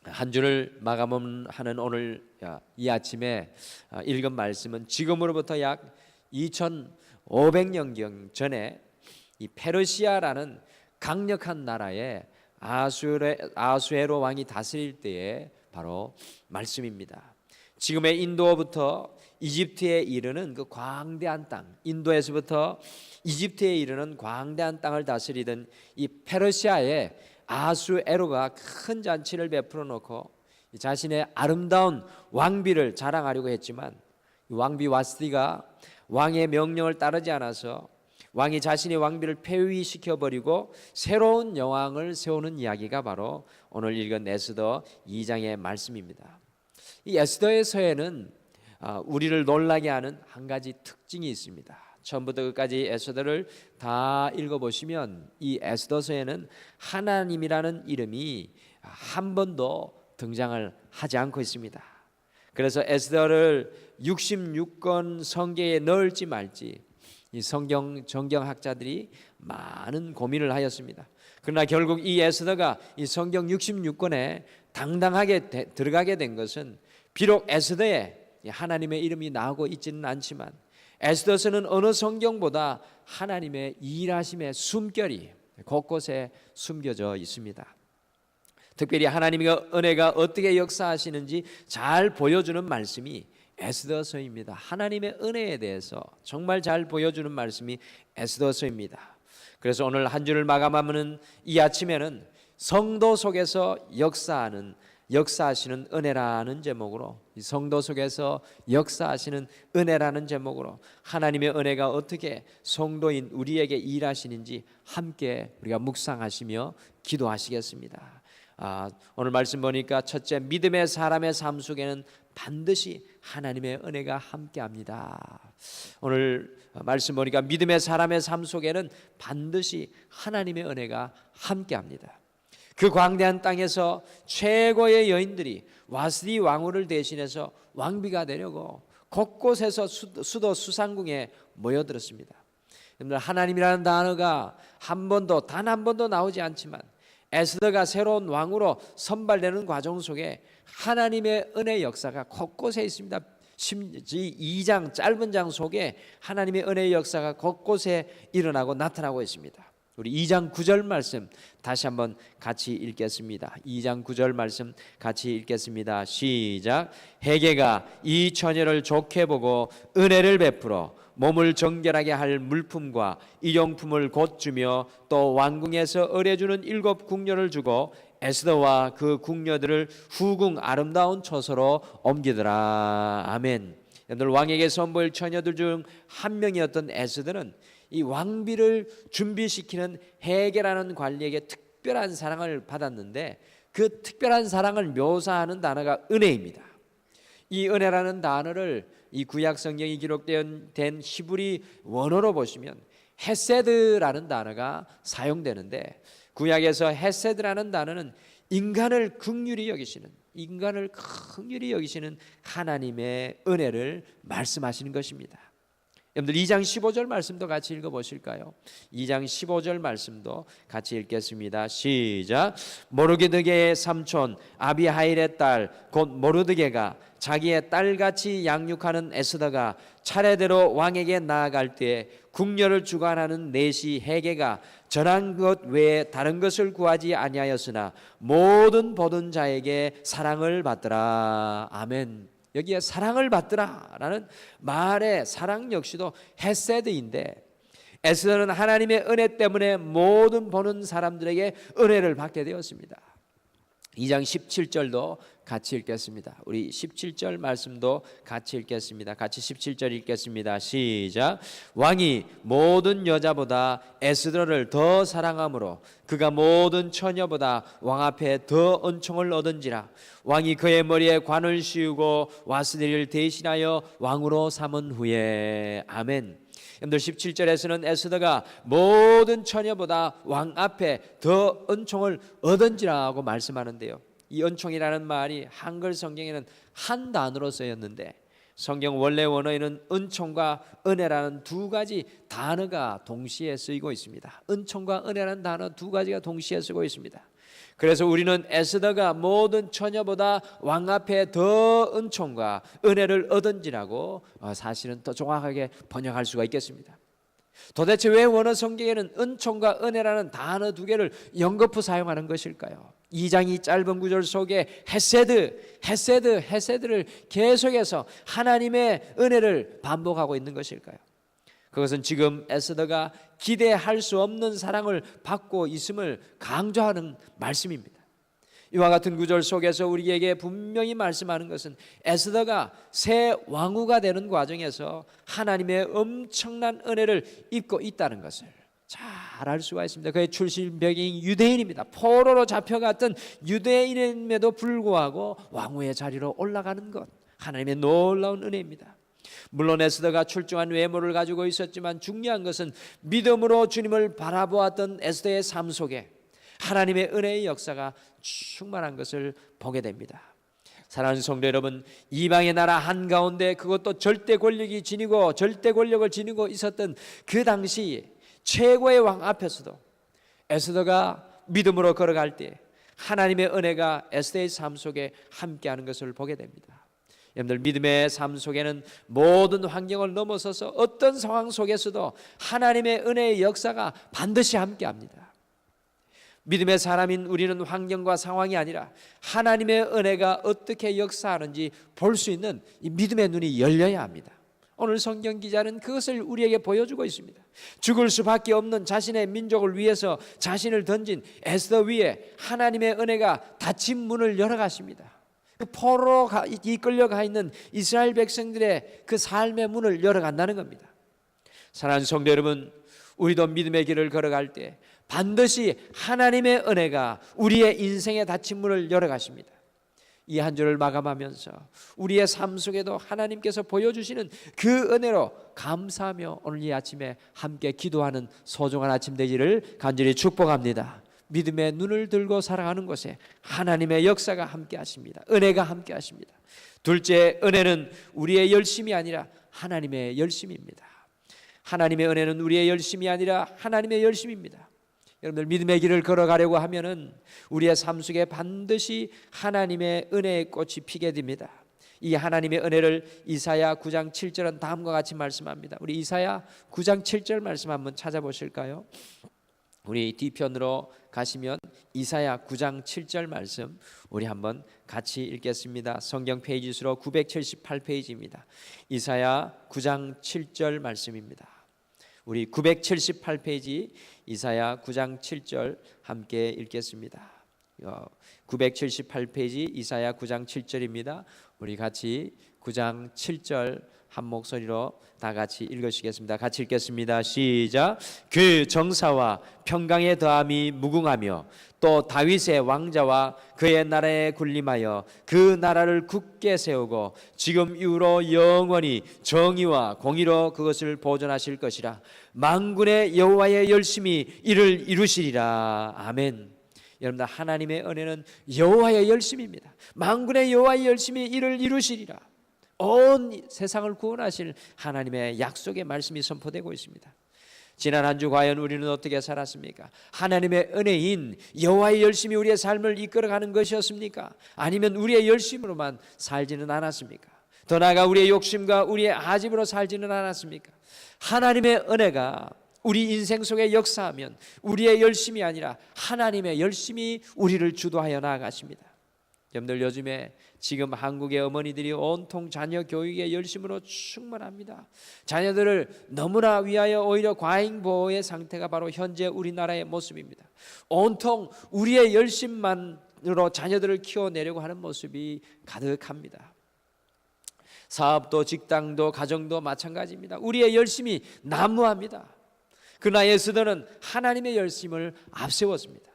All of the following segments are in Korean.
한 주를 마감하는 오늘 이 아침에 읽은 말씀은 지금으로부터 약 2500년경 전에 이 페르시아라는 강력한 나라에 아수에로 왕이 다스릴 때의 바로 말씀입니다. 지금의 인도부터 이집트에 이르는 그 광대한 땅, 인도에서부터 이집트에 이르는 광대한 땅을 다스리던 이 페르시아의 아수에로가 큰 잔치를 베풀어 놓고 자신의 아름다운 왕비를 자랑하려고 했지만 왕비 와스티가 왕의 명령을 따르지 않아서 왕이 자신의 왕비를 폐위시켜버리고 새로운 여왕을 세우는 이야기가 바로 오늘 읽은 에스더 2장의 말씀입니다. 이 에스더에서에는 우리를 놀라게 하는 한 가지 특징이 있습니다. 처음부터 끝까지 에스더를 다 읽어보시면 이 에스더서에는 하나님이라는 이름이 한 번도 등장을 하지 않고 있습니다. 그래서 에스더를 66권 성경에 넣을지 말지 이 정경학자들이 많은 고민을 하였습니다. 그러나 결국 이 에스더가 이 성경 66권에 당당하게 들어가게 된 것은 비록 에스더에 하나님의 이름이 나오고 있지는 않지만 에스더서는 어느 성경보다 하나님의 일하심의 숨결이 곳곳에 숨겨져 있습니다. 특별히 하나님의 은혜가 어떻게 역사하시는지 잘 보여주는 말씀이 에스더서입니다. 하나님의 은혜에 대해서 정말 잘 보여주는 말씀이 에스더서입니다. 그래서 오늘 한 주를 마감하는 이 아침에는 성도 속에서 역사하시는 은혜라는 제목으로, 이 성도 속에서 역사하시는 은혜라는 제목으로 하나님의 은혜가 어떻게 성도인 우리에게 일하시는지 함께 우리가 묵상하시며 기도하시겠습니다. 오늘 말씀 보니까 첫째, 믿음의 사람의 삶 속에는 반드시 하나님의 은혜가 함께합니다. 오늘 말씀 보니까 믿음의 사람의 삶 속에는 반드시 하나님의 은혜가 함께합니다. 그 광대한 땅에서 최고의 여인들이 와스디 왕후를 대신해서 왕비가 되려고 곳곳에서 수도 수상궁에 모여들었습니다. 여러분들, 하나님이라는 단어가 단 한 번도 나오지 않지만 에스더가 새로운 왕으로 선발되는 과정 속에 하나님의 은혜 역사가 곳곳에 있습니다. 2장 짧은 장 속에 하나님의 은혜의 역사가 곳곳에 일어나고 나타나고 있습니다. 우리 2장 9절 말씀 다시 한번 같이 읽겠습니다. 2장 9절 말씀 같이 읽겠습니다. 시작. 헤게가 이 처녀를 좋게 보고 은혜를 베풀어 몸을 정결하게 할 물품과 일용품을 곧 주며 또 왕궁에서 의뢰주는 7 궁녀를 주고 에스더와 그 궁녀들을 후궁 아름다운 처소로 옮기더라. 아멘. 여러분들, 왕에게 선보일 처녀들 중 한 명이었던 에스더는 이 왕비를 준비시키는 헤게라는 관리에게 특별한 사랑을 받았는데 그 특별한 사랑을 묘사하는 단어가 은혜입니다. 이 은혜라는 단어를 이 구약 성경이 기록된 히브리 원어로 보시면 헤세드라는 단어가 사용되는데, 구약에서 헤세드라는 단어는 인간을 긍휼히 여기시는 하나님의 은혜를 말씀하시는 것입니다. 여러분들, 2장 15절 말씀도 같이 읽어보실까요? 2장 15절 말씀도 같이 읽겠습니다. 시작. 모르드게의 삼촌 아비하일의 딸 곧 모르드게가 자기의 딸같이 양육하는 에스더가 차례대로 왕에게 나아갈 때 궁녀를 주관하는 내시 헤게가 전한 것 외에 다른 것을 구하지 아니하였으나 모든 보던 자에게 사랑을 받더라. 아멘. 여기에 사랑을 받더라라는 말의 사랑 역시도 헤세드인데, 에스더는 하나님의 은혜 때문에 모든 보는 사람들에게 은혜를 받게 되었습니다. 2장 17절도 같이 읽겠습니다. 우리 17절 말씀도 같이 읽겠습니다. 같이 17절 읽겠습니다. 시작. 왕이 모든 여자보다 에스더를 더 사랑하므로 그가 모든 처녀보다 왕 앞에 더 은총을 얻은지라. 왕이 그의 머리에 관을 씌우고 와스디를 대신하여 왕으로 삼은 후에. 아멘. 여러분들, 17절에서는 에스더가 모든 처녀보다 왕 앞에 더 은총을 얻은지라고 말씀하는데요, 이 은총이라는 말이 한글 성경에는 한 단어로 쓰였는데 성경 원래 원어에는 은총과 은혜라는 두 가지 단어가 동시에 쓰이고 있습니다. 은총과 은혜라는 단어 두 가지가 동시에 쓰고 있습니다. 그래서 우리는 에스더가 모든 처녀보다 왕 앞에 더 은총과 은혜를 얻은지라고 사실은 더 정확하게 번역할 수가 있겠습니다. 도대체 왜 원어 성경에는 은총과 은혜라는 단어 두 개를 연거푸 사용하는 것일까요? 2장이 짧은 구절 속에 헤세드를 계속해서 하나님의 은혜를 반복하고 있는 것일까요? 그것은 지금 에스더가 기대할 수 없는 사랑을 받고 있음을 강조하는 말씀입니다. 이와 같은 구절 속에서 우리에게 분명히 말씀하는 것은 에스더가 새 왕후가 되는 과정에서 하나님의 엄청난 은혜를 입고 있다는 것을 잘 알 수가 있습니다. 그의 출신 배경이 유대인입니다. 포로로 잡혀갔던 유대인임에도 불구하고 왕후의 자리로 올라가는 것, 하나님의 놀라운 은혜입니다. 물론 에스더가 출중한 외모를 가지고 있었지만 중요한 것은 믿음으로 주님을 바라보았던 에스더의 삶 속에 하나님의 은혜의 역사가 충만한 것을 보게 됩니다. 사랑하는 성도 여러분, 이방의 나라 한가운데 그것도 절대 권력을 지니고 있었던 그 당시 최고의 왕 앞에서도 에스더가 믿음으로 걸어갈 때 하나님의 은혜가 에스더의 삶 속에 함께하는 것을 보게 됩니다. 여러분들, 믿음의 삶 속에는 모든 환경을 넘어서서 어떤 상황 속에서도 하나님의 은혜의 역사가 반드시 함께합니다. 믿음의 사람인 우리는 환경과 상황이 아니라 하나님의 은혜가 어떻게 역사하는지 볼 수 있는 이 믿음의 눈이 열려야 합니다. 오늘 성경 기자는 그것을 우리에게 보여주고 있습니다. 죽을 수밖에 없는 자신의 민족을 위해서 자신을 던진 에스더 위에 하나님의 은혜가 닫힌 문을 열어가십니다. 그 포로로 이끌려가 있는 이스라엘 백성들의 그 삶의 문을 열어간다는 겁니다. 사랑하는 성도 여러분, 우리도 믿음의 길을 걸어갈 때 반드시 하나님의 은혜가 우리의 인생에 닫힌 문을 열어가십니다. 이 한 주를 마감하면서 우리의 삶 속에도 하나님께서 보여주시는 그 은혜로 감사하며 오늘 이 아침에 함께 기도하는 소중한 아침 되기를 간절히 축복합니다. 믿음의 눈을 들고 살아가는 곳에 하나님의 역사가 함께 하십니다. 은혜가 함께 하십니다. 둘째, 은혜는 우리의 열심이 아니라 하나님의 열심입니다. 하나님의 은혜는 우리의 열심이 아니라 하나님의 열심입니다. 여러분들, 믿음의 길을 걸어가려고 하면은 우리의 삶 속에 반드시 하나님의 은혜의 꽃이 피게 됩니다. 이 하나님의 은혜를 이사야 9장 7절은 다음과 같이 말씀합니다. 우리 이사야 9장 7절 말씀 한번 찾아보실까요? 우리 뒤편으로 가시면 이사야 9장 7절 말씀 우리 한번 같이 읽겠습니다. 성경 페이지 수로 978페이지입니다. 이사야 9장 7절 말씀입니다. 우리 978페이지 이사야 9장 7절 함께 읽겠습니다. 978페이지 이사야 9장 7절입니다. 우리 같이 9장 7절 한 목소리로 다 같이 읽으시겠습니다. 같이 읽겠습니다. 시작. 그 정사와 평강의 더함이 무궁하며 또 다윗의 왕자와 그의 나라에 군림하여 그 나라를 굳게 세우고 지금 이후로 영원히 정의와 공의로 그것을 보존하실 것이라. 만군의 여호와의 열심히 이를 이루시리라. 아멘. 여러분들, 하나님의 은혜는 여호와의 열심입니다. 만군의 여호와의 열심히 이를 이루시리라. 온 세상을 구원하실 하나님의 약속의 말씀이 선포되고 있습니다. 지난 한 주 과연 우리는 어떻게 살았습니까? 하나님의 은혜인 여호와의 열심이 우리의 삶을 이끌어가는 것이었습니까? 아니면 우리의 열심으로만 살지는 않았습니까? 더 나아가 우리의 욕심과 우리의 아집으로 살지는 않았습니까? 하나님의 은혜가 우리 인생 속에 역사하면 우리의 열심이 아니라 하나님의 열심이 우리를 주도하여 나아가십니다. 여러분들, 요즘에 지금 한국의 어머니들이 온통 자녀 교육의 열심으로 충만합니다. 자녀들을 너무나 위하여 오히려 과잉 보호의 상태가 바로 현재 우리나라의 모습입니다. 온통 우리의 열심만으로 자녀들을 키워내려고 하는 모습이 가득합니다. 사업도 직장도 가정도 마찬가지입니다. 우리의 열심이 난무합니다. 그러나 에스더는 하나님의 열심을 앞세웠습니다.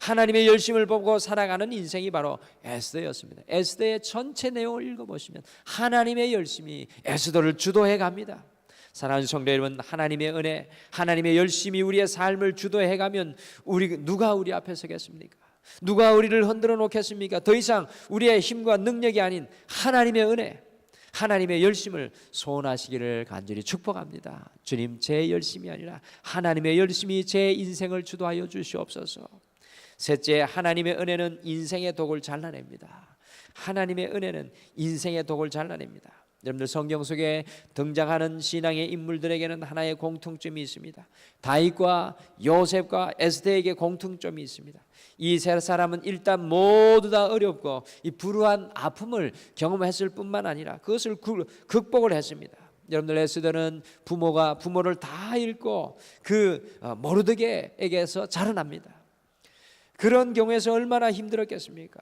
하나님의 열심을 보고 살아가는 인생이 바로 에스더였습니다. 에스더의 전체 내용을 읽어보시면 하나님의 열심이 에스더를 주도해 갑니다. 사랑하는 성도 여러분, 하나님의 은혜, 하나님의 열심이 우리의 삶을 주도해 가면 누가 우리 앞에 서겠습니까? 누가 우리를 흔들어 놓겠습니까? 더 이상 우리의 힘과 능력이 아닌 하나님의 은혜, 하나님의 열심을 소원하시기를 간절히 축복합니다. 주님, 제 열심이 아니라 하나님의 열심이 제 인생을 주도하여 주시옵소서. 셋째, 하나님의 은혜는 인생의 독을 잘라냅니다. 하나님의 은혜는 인생의 독을 잘라냅니다. 여러분들 성경 속에 등장하는 신앙의 인물들에게는 하나의 공통점이 있습니다. 다윗과 요셉과 에스더에게 공통점이 있습니다. 이 세 사람은 일단 모두 다 어렵고 이 불우한 아픔을 경험했을 뿐만 아니라 그것을 극복을 했습니다. 여러분들 에스더는 부모를 다 잃고 그 모르드게에게서 자라납니다. 그런 경우에서 얼마나 힘들었겠습니까?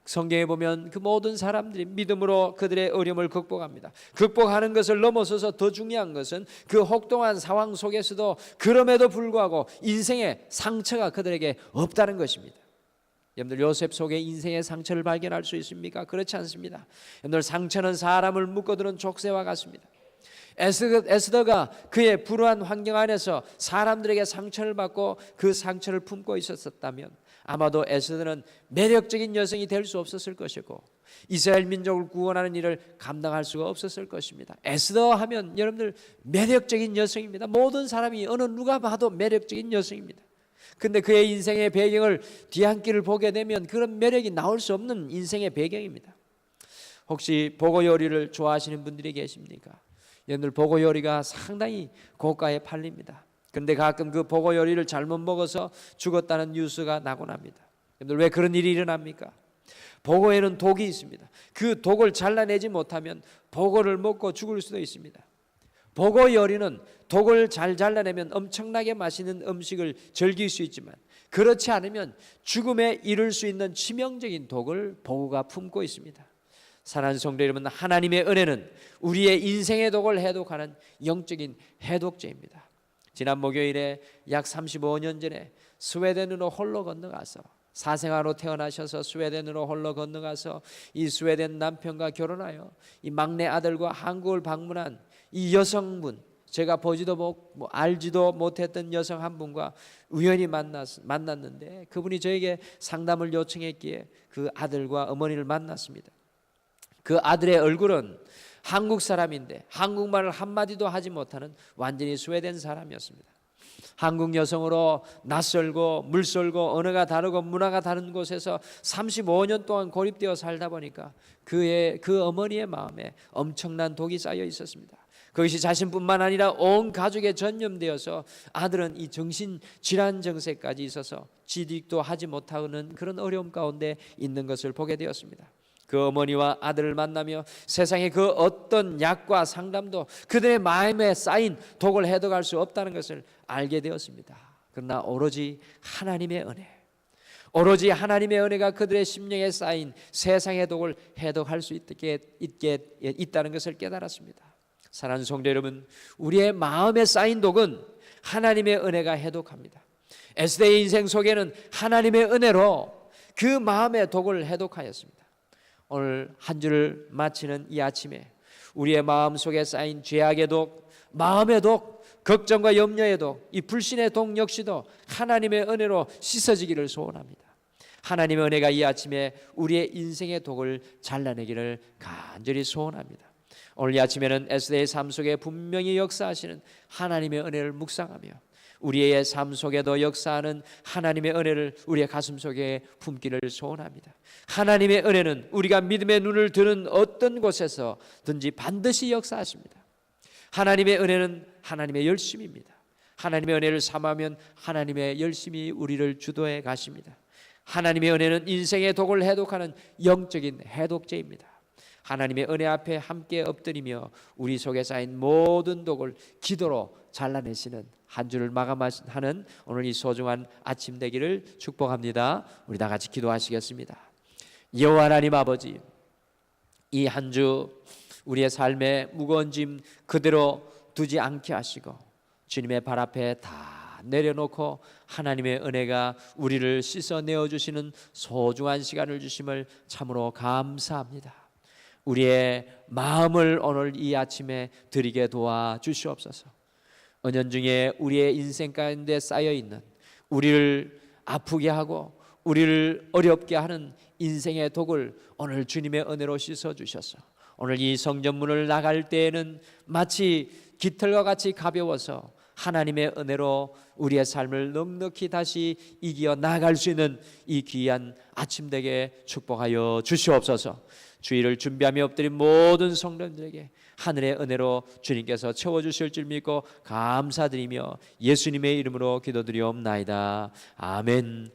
성경에 보면 그 모든 사람들이 믿음으로 그들의 어려움을 극복합니다. 극복하는 것을 넘어서서 더 중요한 것은 그 혹독한 상황 속에서도 그럼에도 불구하고 인생의 상처가 그들에게 없다는 것입니다. 여러분들 요셉 속에 인생의 상처를 발견할 수 있습니까? 그렇지 않습니다. 여러분들 상처는 사람을 묶어두는 족쇄와 같습니다. 에스더가 그의 불우한 환경 안에서 사람들에게 상처를 받고 그 상처를 품고 있었다면 아마도 에스더는 매력적인 여성이 될 수 없었을 것이고 이스라엘 민족을 구원하는 일을 감당할 수가 없었을 것입니다. 에스더 하면 여러분들 매력적인 여성입니다. 모든 사람이 어느 누가 봐도 매력적인 여성입니다. 근데 그의 인생의 배경을 뒤안길을 보게 되면 그런 매력이 나올 수 없는 인생의 배경입니다. 혹시 보고 요리를 좋아하시는 분들이 계십니까? 여러분들 보고 요리가 상당히 고가에 팔립니다. 그런데 가끔 그 보고 요리를 잘못 먹어서 죽었다는 뉴스가 나곤 합니다. 여러분들 왜 그런 일이 일어납니까? 보고에는 독이 있습니다. 그 독을 잘라내지 못하면 보고를 먹고 죽을 수도 있습니다. 보고 요리는 독을 잘 잘라내면 엄청나게 맛있는 음식을 즐길 수 있지만 그렇지 않으면 죽음에 이를 수 있는 치명적인 독을 보고가 품고 있습니다. 사랑하는 성도 여러분, 하나님의 은혜는 우리의 인생의 독을 해독하는 영적인 해독제입니다. 지난 목요일에 약 35년 전에 스웨덴으로 홀로 건너가서 사생아로 태어나셔서 스웨덴으로 홀로 건너가서 이 스웨덴 남편과 결혼하여 이 막내 아들과 한국을 방문한 이 여성분, 제가 보지도 알지도 못했던 여성 한 분과 우연히 만났는데 그분이 저에게 상담을 요청했기에 그 아들과 어머니를 만났습니다. 그 아들의 얼굴은 한국 사람인데 한국말을 한마디도 하지 못하는 완전히 스웨덴 사람이었습니다. 한국 여성으로 낯설고 물설고 언어가 다르고 문화가 다른 곳에서 35년 동안 고립되어 살다 보니까 그 어머니의 마음에 엄청난 독이 쌓여 있었습니다. 그것이 자신뿐만 아니라 온 가족에 전염되어서 아들은 이 정신질환 증세까지 있어서 취직도 하지 못하는 그런 어려움 가운데 있는 것을 보게 되었습니다. 그 어머니와 아들을 만나며 세상의 그 어떤 약과 상담도 그들의 마음에 쌓인 독을 해독할 수 없다는 것을 알게 되었습니다. 그러나 오로지 하나님의 은혜, 오로지 하나님의 은혜가 그들의 심령에 쌓인 세상의 독을 해독할 수 있다는 것을 깨달았습니다. 사랑하는 성도 여러분, 우리의 마음에 쌓인 독은 하나님의 은혜가 해독합니다. 에스더의 인생 속에는 하나님의 은혜로 그 마음의 독을 해독하였습니다. 오늘 한 주를 마치는 이 아침에 우리의 마음 속에 쌓인 죄악의 독, 마음의 독, 걱정과 염려의 독, 이 불신의 독 역시도 하나님의 은혜로 씻어지기를 소원합니다. 하나님의 은혜가 이 아침에 우리의 인생의 독을 잘라내기를 간절히 소원합니다. 오늘 이 아침에는 에스더의 삶 속에 분명히 역사하시는 하나님의 은혜를 묵상하며 우리의 삶 속에도 역사하는 하나님의 은혜를 우리의 가슴 속에 품기를 소원합니다. 하나님의 은혜는 우리가 믿음의 눈을 드는 어떤 곳에서든지 반드시 역사하십니다. 하나님의 은혜는 하나님의 열심입니다. 하나님의 은혜를 삼으면 하나님의 열심이 우리를 주도해 가십니다. 하나님의 은혜는 인생의 독을 해독하는 영적인 해독제입니다. 하나님의 은혜 앞에 함께 엎드리며 우리 속에 쌓인 모든 독을 기도로 잘라내시는 한 주를 마감하는 오늘 이 소중한 아침 되기를 축복합니다. 우리 다 같이 기도하시겠습니다. 여호와 하나님 아버지, 이 한 주 우리의 삶의 무거운 짐 그대로 두지 않게 하시고 주님의 발 앞에 다 내려놓고 하나님의 은혜가 우리를 씻어내어 주시는 소중한 시간을 주심을 참으로 감사합니다. 우리의 마음을 오늘 이 아침에 드리게 도와주시옵소서. 은연중에 우리의 인생 가운데 쌓여있는 우리를 아프게 하고 우리를 어렵게 하는 인생의 독을 오늘 주님의 은혜로 씻어주셔서 오늘 이 성전문을 나갈 때에는 마치 깃털과 같이 가벼워서 하나님의 은혜로 우리의 삶을 넉넉히 다시 이겨 나갈 수 있는 이 귀한 아침 되게 축복하여 주시옵소서. 주일을 준비하며 엎드린 모든 성도들에게 하늘의 은혜로 주님께서 채워주실 줄 믿고 감사드리며 예수님의 이름으로 기도드리옵나이다. 아멘.